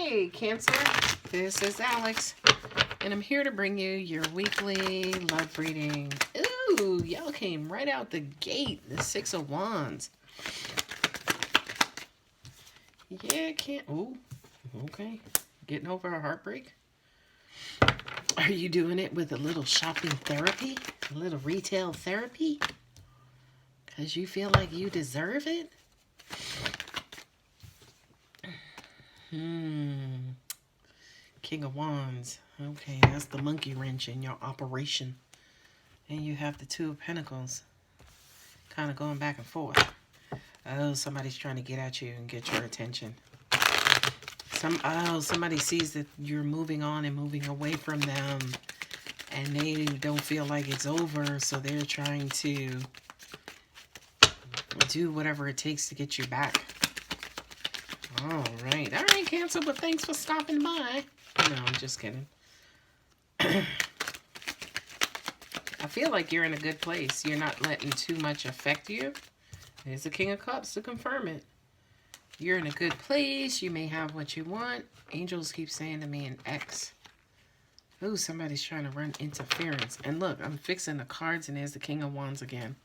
Hey, Cancer. This is Alex, and I'm here to bring you your weekly love reading. Ooh, y'all came right out the gate. The Six of Wands. Yeah, can't. Ooh, okay. Getting over a heartbreak. Are you doing it with a little shopping therapy? A little retail therapy? Because you feel like you deserve it? King of Wands. Okay, that's the monkey wrench in your operation. And you have the Two of Pentacles. Kind of going back and forth. Oh, somebody's trying to get at you and get your attention. Somebody sees that you're moving on and moving away from them. And they don't feel like it's over. So they're trying to do whatever it takes to get you back. All right, Cancer, but thanks for stopping by. No, I'm just kidding. I feel like you're in a good place. You're not letting too much affect you. There's the King of Cups to confirm it. You're in a good place. You may have what you want. Angels keep saying to me an X. Ooh, somebody's trying to run interference. And look, I'm fixing the cards and there's the King of Wands again.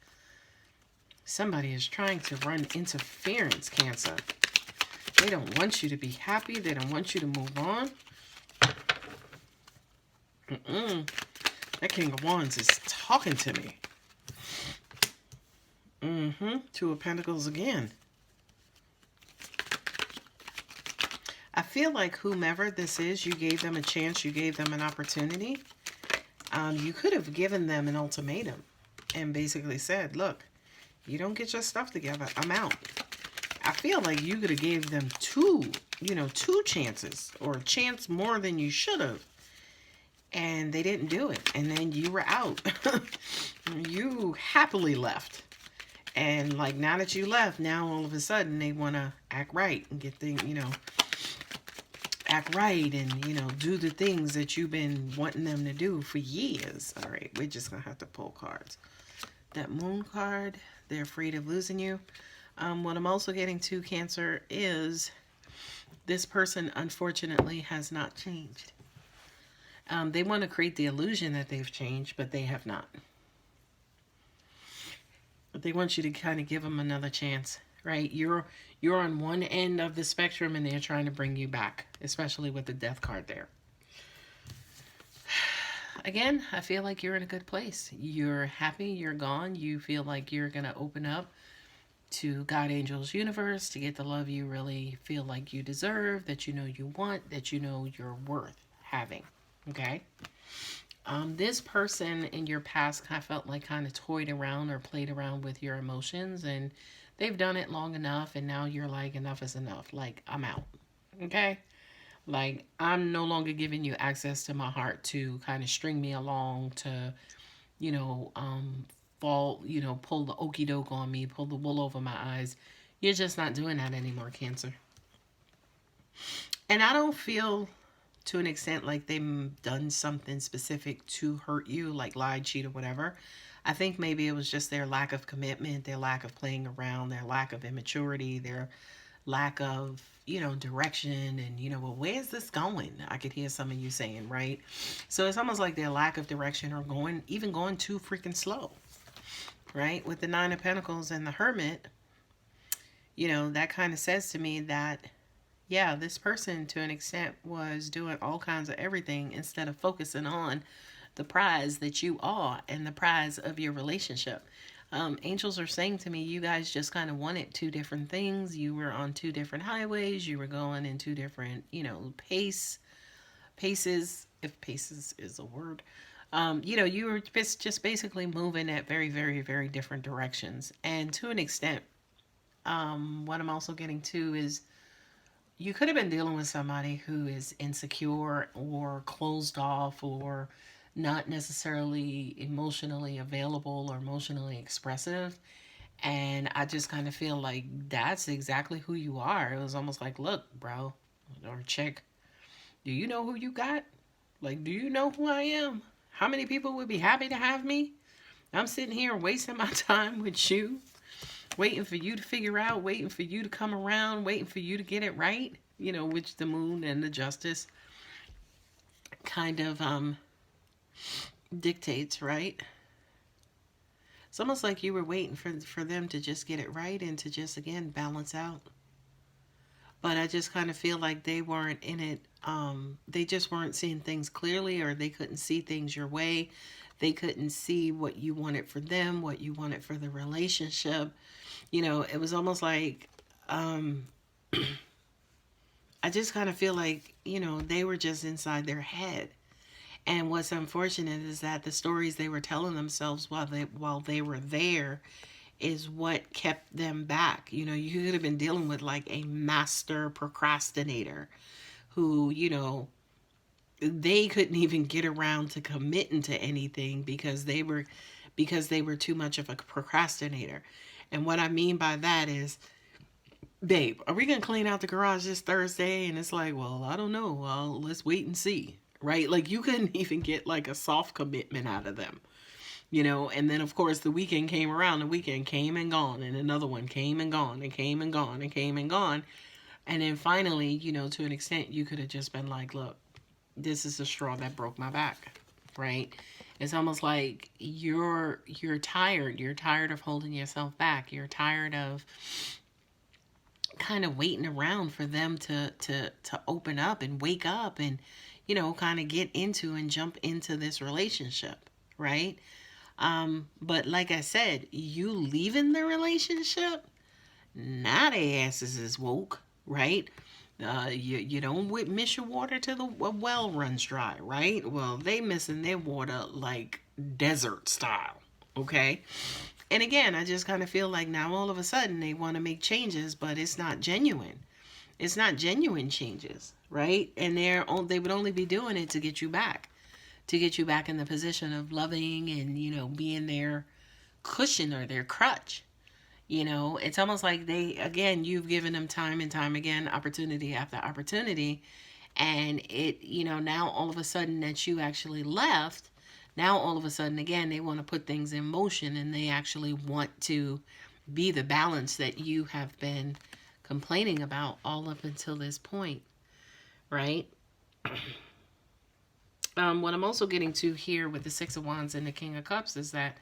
Somebody is trying to run interference, Cancer. They don't want you to be happy. They don't want you to move on. That King of Wands is talking to me. Two of Pentacles again. I feel like whomever this is, you gave them a chance. You gave them an opportunity. You could have given them an ultimatum and basically said, look, you don't get your stuff together, I'm out. I feel like you could have gave them two chances, or a chance more than you should have. And they didn't do it. And then you were out. You happily left. And like now that you left, now all of a sudden they want to act right and get things, act right and, do the things that you've been wanting them to do for years. All right, we're just going to have to pull cards. That Moon card, they're afraid of losing you. What I'm also getting to, Cancer, is this person, unfortunately, has not changed. They want to create the illusion that they've changed, but they have not. But they want you to kind of give them another chance, right? You're on one end of the spectrum, and they're trying to bring you back, especially with the Death card there. Again, I feel like you're in a good place. You're happy, you're gone. You feel like you're going to open up to God, angels, universe to get the love you really feel like you deserve, that you know you want, that you know you're worth having. Okay? This person in your past kind of felt like kind of toyed around or played around with your emotions, and they've done it long enough, and now you're like, enough is enough. Like, I'm out. Okay? Like, I'm no longer giving you access to my heart to kind of string me along to, pull the okey doke on me, pull the wool over my eyes. You're just not doing that anymore, Cancer. And I don't feel to an extent like they've done something specific to hurt you, like lied, cheat, or whatever. I think maybe it was just their lack of commitment, their lack of playing around, their lack of immaturity, their lack of, direction, and, well, where's this going? I could hear some of you saying, right? So it's almost like their lack of direction, or even going too freaking slow, right? With the Nine of Pentacles and the Hermit, that kind of says to me that, yeah, this person to an extent was doing all kinds of everything instead of focusing on the prize that you are and the prize of your relationship. Angels are saying to me, you guys just kind of wanted two different things. You were on two different highways. You were going in two different, paces, if paces is a word. You were just basically moving at very, very, very different directions. And to an extent, what I'm also getting to is you could have been dealing with somebody who is insecure or closed off or not necessarily emotionally available or emotionally expressive. And I just kind of feel like that's exactly who you are. It was almost like, look, bro, or chick, do you know who you got? Like, do you know who I am? How many people would be happy to have me? I'm sitting here wasting my time with you. waiting for you to figure out, waiting for you to come around, waiting for you to get it right, which the moon and the justice kind of dictates, right? It's almost like you were waiting for them to just get it right and to just again balance out. But I just kind of feel like they weren't in it. They just weren't seeing things clearly, or they couldn't see things your way. They couldn't see what you wanted for them, what you wanted for the relationship. It was almost like I just kind of feel like, they were just inside their head. And what's unfortunate is that the stories they were telling themselves while they were there is what kept them back. You could have been dealing with like a master procrastinator who, they couldn't even get around to committing to anything because they were too much of a procrastinator. And what I mean by that is, babe, are we gonna clean out the garage this Thursday? And it's like, well, I don't know. Well, let's wait and see. Right? Like you couldn't even get like a soft commitment out of them. And then of course the weekend came around, the weekend came and gone, and another one came and gone and came and gone and came and gone. And then finally, to an extent, you could have just been like, look, this is the straw that broke my back, right? It's almost like you're tired. You're tired of holding yourself back. You're tired of kind of waiting around for them to open up and wake up and kind of get into and jump into this relationship, right? But like I said, you leaving the relationship, now their asses is woke, right? You don't miss your water till the well runs dry, right? Well, they missing their water like desert style, okay? And again, I just kind of feel like now all of a sudden they want to make changes, but it's not genuine. It's not genuine changes, right? And they would only be doing it to get you back in the position of loving and being their cushion or their crutch. It's almost like you've given them time and time again, opportunity after opportunity, and now all of a sudden that you actually left, now all of a sudden again they want to put things in motion and they actually want to be the balance that you have been complaining about all up until this point, right? What I'm also getting to here with the Six of Wands and the King of Cups is that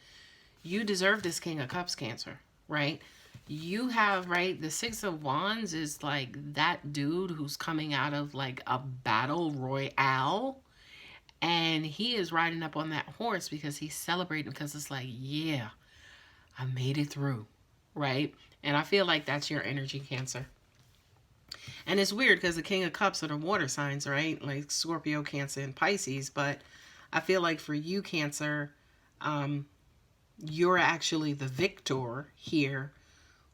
you deserve this King of Cups, Cancer, right? You have, right, the Six of Wands is like that dude who's coming out of like a battle royale, and he is riding up on that horse because he's celebrating, because it's like, yeah, I made it through, right? And I feel like that's your energy, Cancer. And it's weird because the King of Cups are the water signs, right? Like Scorpio, Cancer, and Pisces. But I feel like for you, Cancer, you're actually the victor here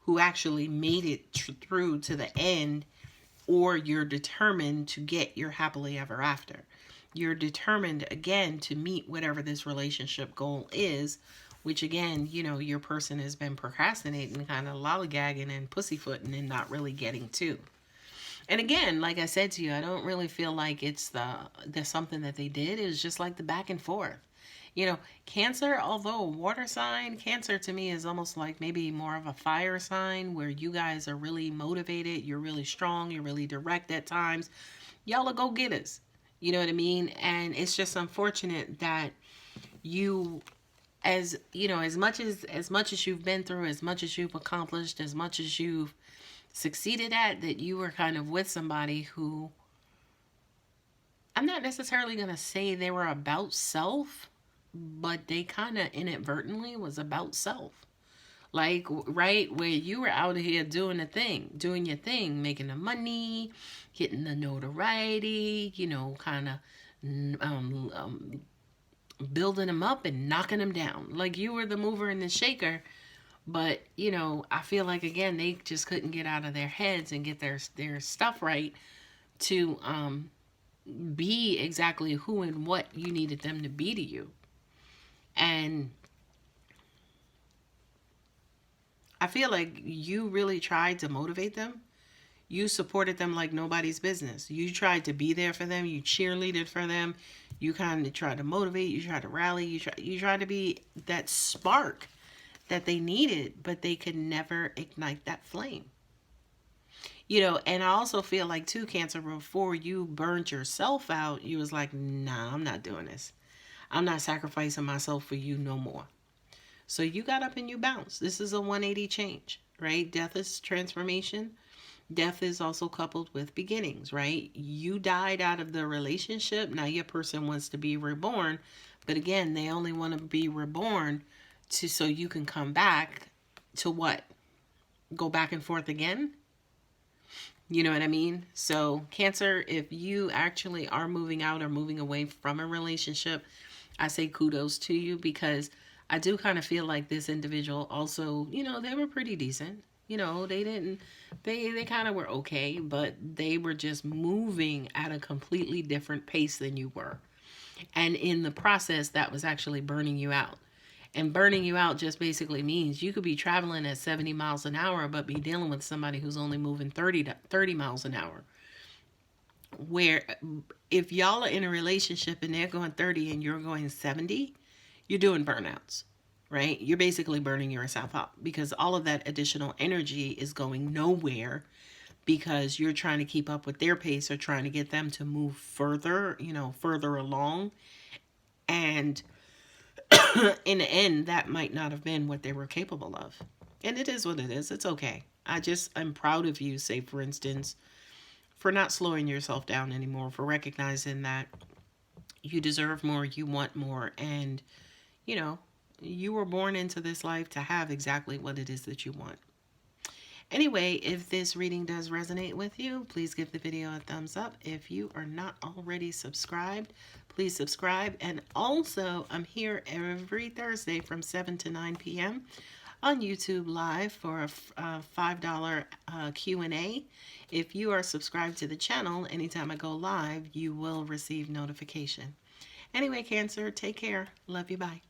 who actually made it through to the end, or you're determined to get your happily ever after. You're determined, again, to meet whatever this relationship goal is, which, again, your person has been procrastinating, kind of lollygagging and pussyfooting and not really getting to. And again, like I said to you, I don't really feel like there's something that they did. It was just like the back and forth. Cancer, although a water sign, Cancer to me is almost like maybe more of a fire sign where you guys are really motivated. You're really strong. You're really direct at times. Y'all are go-getters. You know what I mean? And it's just unfortunate that you, as much as you've been through, as much as you've accomplished, as much as you've succeeded at, that you were kind of with somebody who, I'm not necessarily going to say they were about self, but they kind of inadvertently was about self. Like, right, where you were out here doing your thing, making the money, getting the notoriety, kind of building them up and knocking them down. Like you were the mover and the shaker. But, I feel like, again, they just couldn't get out of their heads and get their stuff right to be exactly who and what you needed them to be to you. And I feel like you really tried to motivate them. You supported them like nobody's business. You tried to be there for them. You cheerleaded for them. You kind of tried to motivate. You tried to rally. You tried to be that spark that they needed, but they could never ignite that flame. And I also feel like too, Cancer, before you burned yourself out, you was like, nah, I'm not doing this. I'm not sacrificing myself for you no more. So you got up and you bounced. This is a 180 change, right? Death is transformation. Death is also coupled with beginnings, right? You died out of the relationship. Now your person wants to be reborn. But again, they only want to be reborn to so you can come back to what? Go back and forth again? You know what I mean? So, Cancer, if you actually are moving out or moving away from a relationship, I say kudos to you, because I do kind of feel like this individual also, they were pretty decent. They didn't, they kind of were okay, but they were just moving at a completely different pace than you were. And in the process, that was actually burning you out. And burning you out just basically means you could be traveling at 70 miles an hour, but be dealing with somebody who's only moving 30 miles an hour. Where if y'all are in a relationship and they're going 30 and you're going 70, you're doing burnouts, right? You're basically burning yourself out, because all of that additional energy is going nowhere, because you're trying to keep up with their pace or trying to get them to move further, further along. And in the end, that might not have been what they were capable of. And it is what it is. It's okay. I'm proud of you, say, for instance, for not slowing yourself down anymore, for recognizing that you deserve more, you want more, and, you know, you were born into this life to have exactly what it is that you want. Anyway, if this reading does resonate with you, please give the video a thumbs up. If you are not already subscribed, please subscribe. And also, I'm here every Thursday from 7 to 9 p.m. on YouTube Live for a $5 Q&A. If you are subscribed to the channel, anytime I go live, you will receive notification. Anyway, Cancer, take care. Love you. Bye.